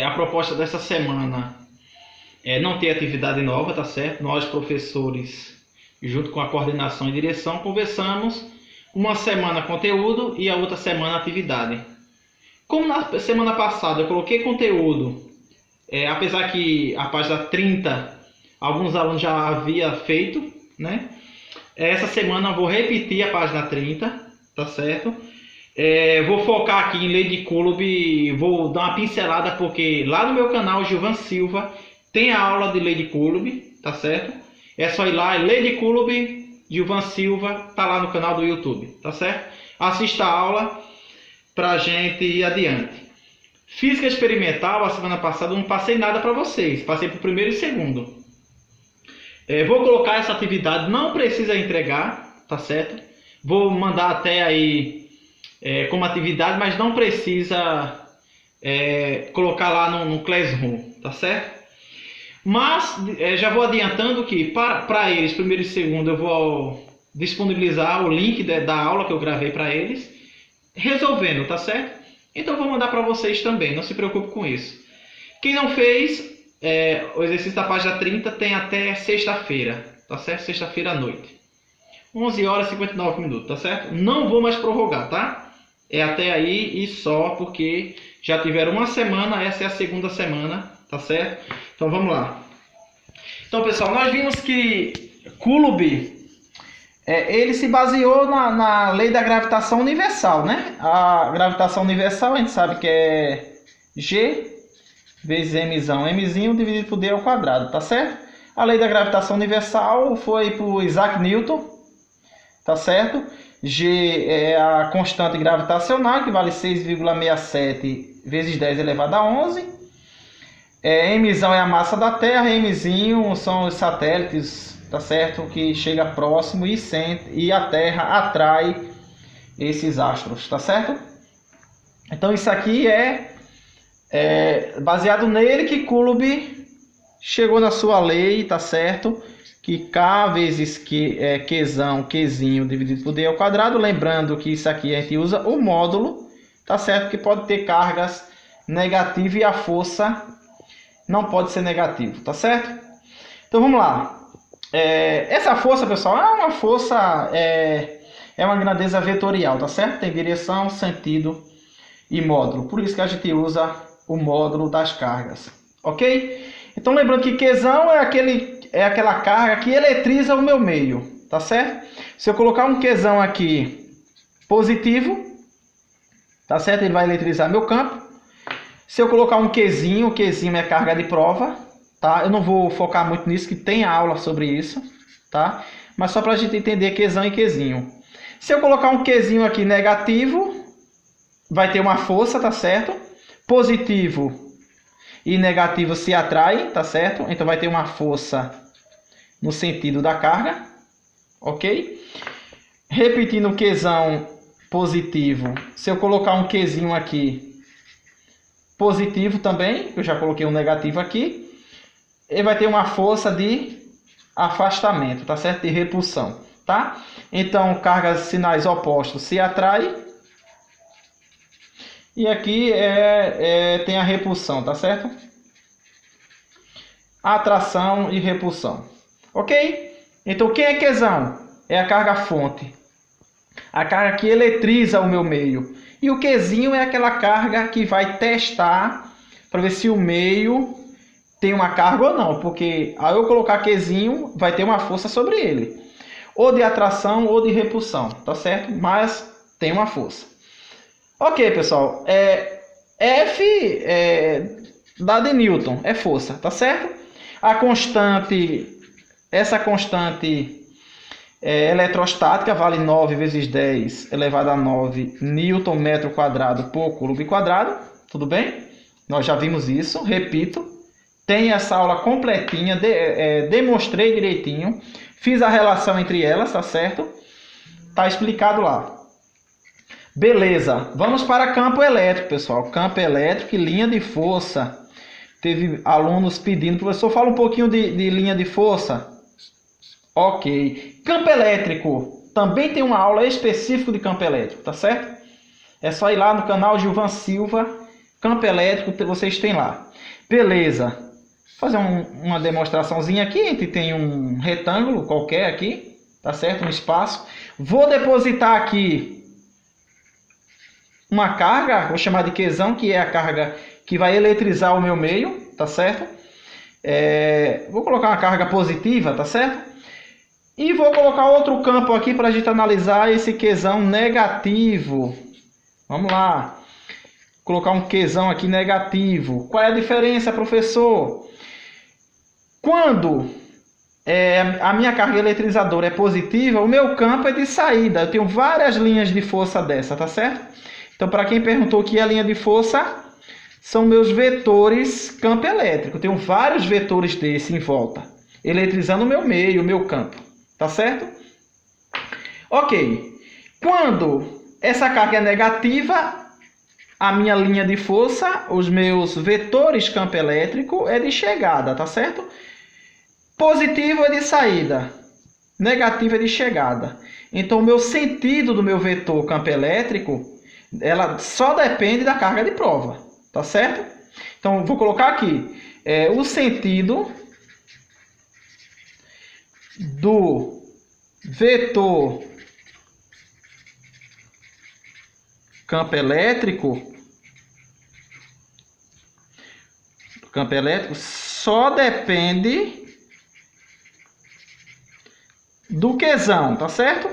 A proposta dessa semana é não ter atividade nova, tá certo? Nós, professores, junto com a coordenação e direção, conversamos uma semana conteúdo e a outra semana atividade. Como na semana passada eu coloquei conteúdo, apesar que a página 30 alguns alunos já havia feito, né? Essa semana eu vou repetir a página 30, tá certo? Vou focar aqui em Lady Coulomb, vou dar uma pincelada porque lá no meu canal Gilvan Silva tem a aula de Lady Coulomb, tá certo? É só ir lá, Lady Coulomb, Gilvan Silva, tá lá no canal do YouTube, tá certo? Assista a aula pra gente ir adiante. Física experimental, a semana passada eu não passei nada para vocês, passei para o primeiro e segundo. Vou colocar essa atividade, não precisa entregar, tá certo? Vou mandar até aí como atividade, mas não precisa colocar lá no Classroom, tá certo? Mas já vou adiantando que para eles, primeiro e segundo, eu vou disponibilizar o link da aula que eu gravei para eles, resolvendo, tá certo? Então eu vou mandar para vocês também, não se preocupe com isso. Quem não fez o exercício da página 30 tem até sexta-feira, tá certo? Sexta-feira à noite. 11 horas e 59 minutos, tá certo? Não vou mais prorrogar, tá? É até aí e só, porque já tiveram uma semana, essa é a segunda semana, tá certo? Então vamos lá. Então, pessoal, nós vimos que Coulomb, ele se baseou na lei da gravitação universal, né? A gravitação universal, a gente sabe que é G vezes Mzão, Mzinho dividido por D ao quadrado, tá certo? A lei da gravitação universal foi por Isaac Newton, tá certo? G é a constante gravitacional, que vale 6,67 vezes 10 elevado a 11. Mzão é a massa da Terra, Mzinho são os satélites, tá certo? Que chega próximo e a Terra atrai esses astros, tá certo? Então isso aqui é baseado nele que Coulomb chegou na sua lei, tá certo? Que K vezes Qzão, Qzinho dividido por D ao quadrado. Lembrando que isso aqui a gente usa o módulo, tá certo? Que pode ter cargas negativas e a força não pode ser negativa, tá certo? Então vamos lá. Essa força, pessoal, é uma força, é uma grandeza vetorial, tá certo? Tem direção, sentido e módulo. Por isso que a gente usa o módulo das cargas, ok? Então lembrando que Qzão é aquela carga que eletriza o meu meio, tá certo? Se eu colocar um Qzão aqui positivo, tá certo? Ele vai eletrizar meu campo. Se eu colocar um Qzinho, o Qzinho é carga de prova, tá? Eu não vou focar muito nisso, que tem aula sobre isso, tá? Mas só para a gente entender Qzão e Qzinho. Se eu colocar um Qzinho aqui negativo, vai ter uma força, tá certo? Positivo e negativo se atraem, tá certo? Então vai ter uma força no sentido da carga, ok? Repetindo o Qzão positivo, se eu colocar um Qzinho aqui positivo também, eu já coloquei um negativo aqui, ele vai ter uma força de afastamento, tá certo? De repulsão, tá? Então cargas sinais opostos se atraem. E aqui tem a repulsão, tá certo? Atração e repulsão. Ok? Então, quem é Qzão? É a carga fonte. A carga que eletriza o meu meio. E o Qzinho é aquela carga que vai testar para ver se o meio tem uma carga ou não. Porque ao eu colocar Qzinho, vai ter uma força sobre ele. Ou de atração ou de repulsão, tá certo? Mas tem uma força. Ok, pessoal, F dada em Newton, é força, tá certo? A constante, essa constante eletrostática vale 9 vezes 10 elevado a 9 Newton metro quadrado por Coulomb quadrado, tudo bem? Nós já vimos isso, repito, tem essa aula completinha, demonstrei direitinho, fiz a relação entre elas, tá certo? Tá explicado lá. Beleza, vamos para campo elétrico, pessoal. Campo elétrico e linha de força. Teve alunos pedindo, professor, fala um pouquinho de linha de força. Ok. Campo elétrico. Também tem uma aula específica de campo elétrico, tá certo? É só ir lá no canal Gilvan Silva, campo elétrico vocês têm lá. Beleza. Vou fazer uma demonstraçãozinha aqui. A gente tem um retângulo qualquer aqui, tá certo? Um espaço. Vou depositar aqui uma carga, vou chamar de Qzão, que é a carga que vai eletrizar o meu meio, tá certo? Vou colocar uma carga positiva, tá certo? E vou colocar outro campo aqui para a gente analisar esse Qzão negativo. Vamos lá. Colocar um Qzão aqui negativo. Qual é a diferença, professor? Quando a minha carga eletrizadora é positiva, o meu campo é de saída. Eu tenho várias linhas de força dessa, tá certo? Então, para quem perguntou o que é linha de força, são meus vetores campo elétrico. Eu tenho vários vetores desse em volta, eletrizando o meu meio, o meu campo. Tá certo? Ok. Quando essa carga é negativa, a minha linha de força, os meus vetores campo elétrico é de chegada, tá certo? Positivo é de saída, negativo é de chegada. Então, o meu sentido do meu vetor campo elétrico, ela só depende da carga de prova, tá certo? Então, vou colocar aqui o sentido do vetor campo elétrico só depende do Qzão, tá certo?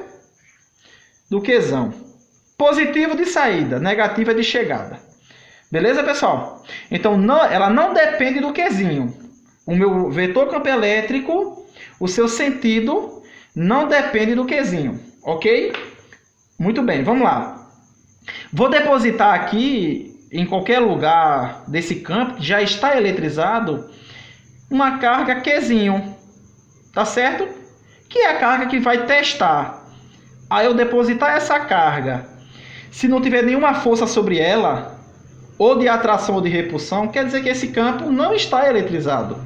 Do Qzão. Positivo de saída, negativo é de chegada. Beleza, pessoal? Então, ela não depende do Qzinho. O meu vetor campo elétrico, o seu sentido, não depende do Qzinho, ok? Muito bem, vamos lá. Vou depositar aqui, em qualquer lugar desse campo, que já está eletrizado, uma carga Qzinho, tá certo? Que é a carga que vai testar. Aí eu depositar essa carga, se não tiver nenhuma força sobre ela, ou de atração ou de repulsão, quer dizer que esse campo não está eletrizado.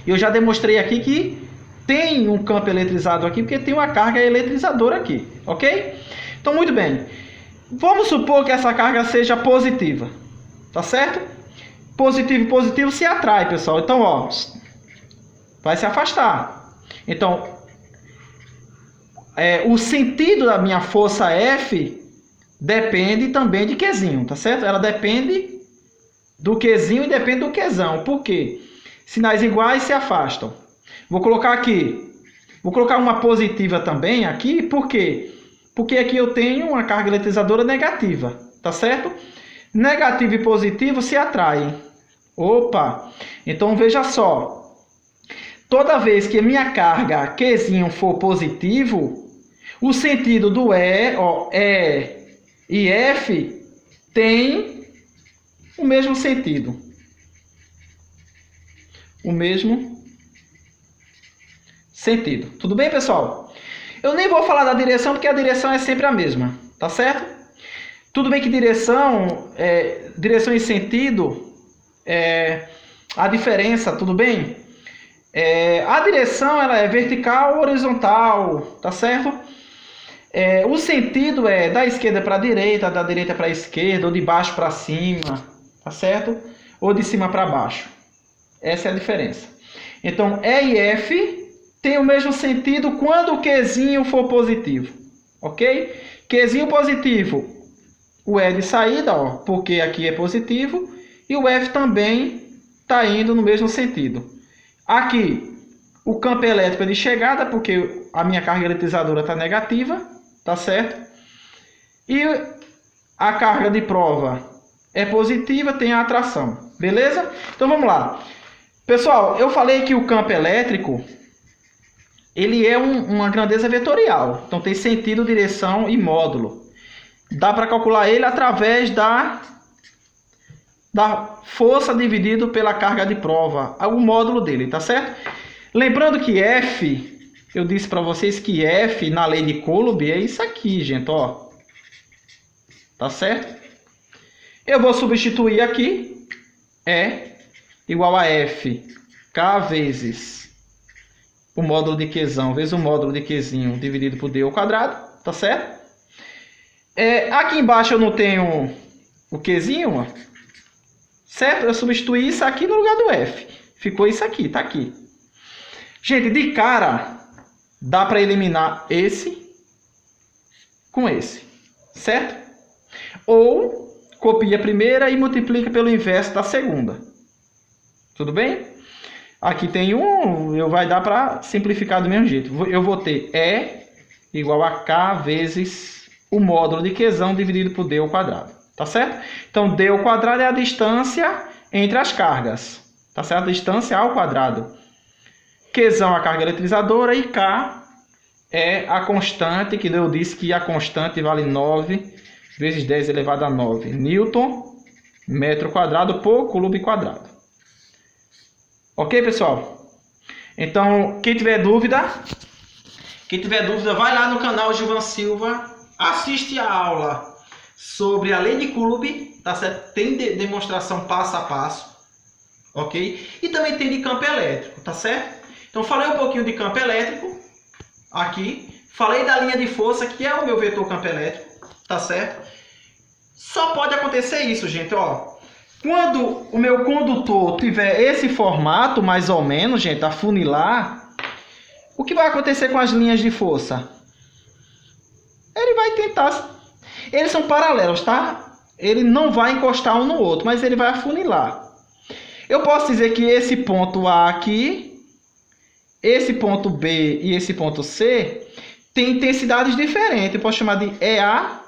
Eu já demonstrei aqui que tem um campo eletrizado aqui, porque tem uma carga eletrizadora aqui, ok? Então, muito bem. Vamos supor que essa carga seja positiva, tá certo? Positivo e positivo se atrai, pessoal. Então, ó, vai se afastar. Então, o sentido da minha força F depende também de Qzinho, tá certo? Ela depende do Qzinho e depende do Qzão. Por quê? Sinais iguais se afastam. Vou colocar aqui. Vou colocar uma positiva também aqui. Por quê? Porque aqui eu tenho uma carga eletrizadora negativa, tá certo? Negativo e positivo se atraem. Opa! Então veja só. Toda vez que a minha carga Qzinho for positivo, o sentido do E e F tem o mesmo sentido. O mesmo sentido. Tudo bem, pessoal? Eu nem vou falar da direção, porque a direção é sempre a mesma, tá certo? Tudo bem que direção e sentido, a diferença, tudo bem? A direção ela é vertical ou horizontal, tá certo? O sentido é da esquerda para a direita, da direita para a esquerda, ou de baixo para cima, tá certo? Ou de cima para baixo. Essa é a diferença. Então, E e F tem o mesmo sentido quando o Qzinho for positivo, ok? Qzinho positivo, o E de saída, ó, porque aqui é positivo, e o F também está indo no mesmo sentido. Aqui, o campo elétrico é de chegada, porque a minha carga eletrizadora está negativa, tá certo? E a carga de prova é positiva, tem a atração, beleza? Então vamos lá. Pessoal, eu falei que o campo elétrico, ele é uma grandeza vetorial, então tem sentido, direção e módulo. Dá para calcular ele através da força dividido pela carga de prova, o módulo dele, tá certo? Lembrando que F, eu disse para vocês que F na lei de Coulomb é isso aqui, gente, ó. Tá certo? Eu vou substituir aqui, E igual a F, K vezes o módulo de Qzão vezes o módulo de Qzinho dividido por D ao quadrado, tá certo? Aqui embaixo eu não tenho o Qzinho, ó. certo? Eu substituí isso aqui no lugar do F. Ficou isso aqui, tá aqui. Gente, de cara, dá para eliminar esse com esse, certo? Ou copia a primeira e multiplica pelo inverso da segunda. Tudo bem? Aqui tem vai dar para simplificar do mesmo jeito. Eu vou ter E igual a K vezes o módulo de Qzão dividido por D ao quadrado. Tá certo? Então, D ao quadrado é a distância entre as cargas. Tá certo? A distância ao quadrado. Qzão é a carga eletrizadora e K é a constante, que eu disse que a constante vale 9 vezes 10 elevado a 9 Newton metro quadrado por coulomb quadrado. Ok, pessoal? Então, quem tiver dúvida, vai lá no canal Gilvan Silva, assiste a aula sobre a lei de Coulomb, tá certo? Tem demonstração passo a passo, ok? E também tem de campo elétrico, tá certo? Então, falei um pouquinho de campo elétrico aqui, falei da linha de força, que é o meu vetor campo elétrico, tá certo? Só pode acontecer isso, gente, ó. Quando o meu condutor tiver esse formato, mais ou menos, gente, afunilar, o que vai acontecer com as linhas de força? Ele vai tentar... Eles são paralelos, tá? Ele não vai encostar um no outro, mas ele vai afunilar. Eu posso dizer que esse ponto A aqui, esse ponto B e esse ponto C tem intensidades diferentes. Eu posso chamar de EA.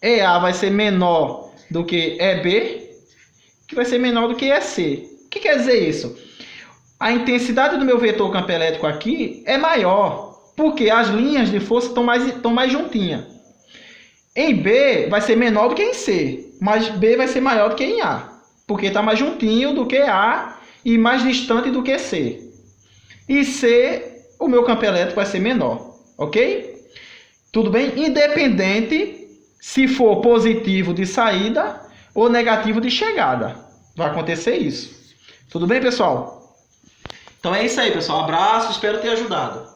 EA vai ser menor do que EB, que vai ser menor do que EC. O que quer dizer isso? A intensidade do meu vetor campo elétrico aqui é maior, porque as linhas de força estão mais juntinhas. Em B vai ser menor do que em C, mas B vai ser maior do que em A, porque está mais juntinho do que A e mais distante do que C. E C, o meu campo elétrico vai ser menor, ok? Tudo bem? Independente se for positivo de saída ou negativo de chegada. Vai acontecer isso. Tudo bem, pessoal? Então é isso aí, pessoal. Abraço, espero ter ajudado.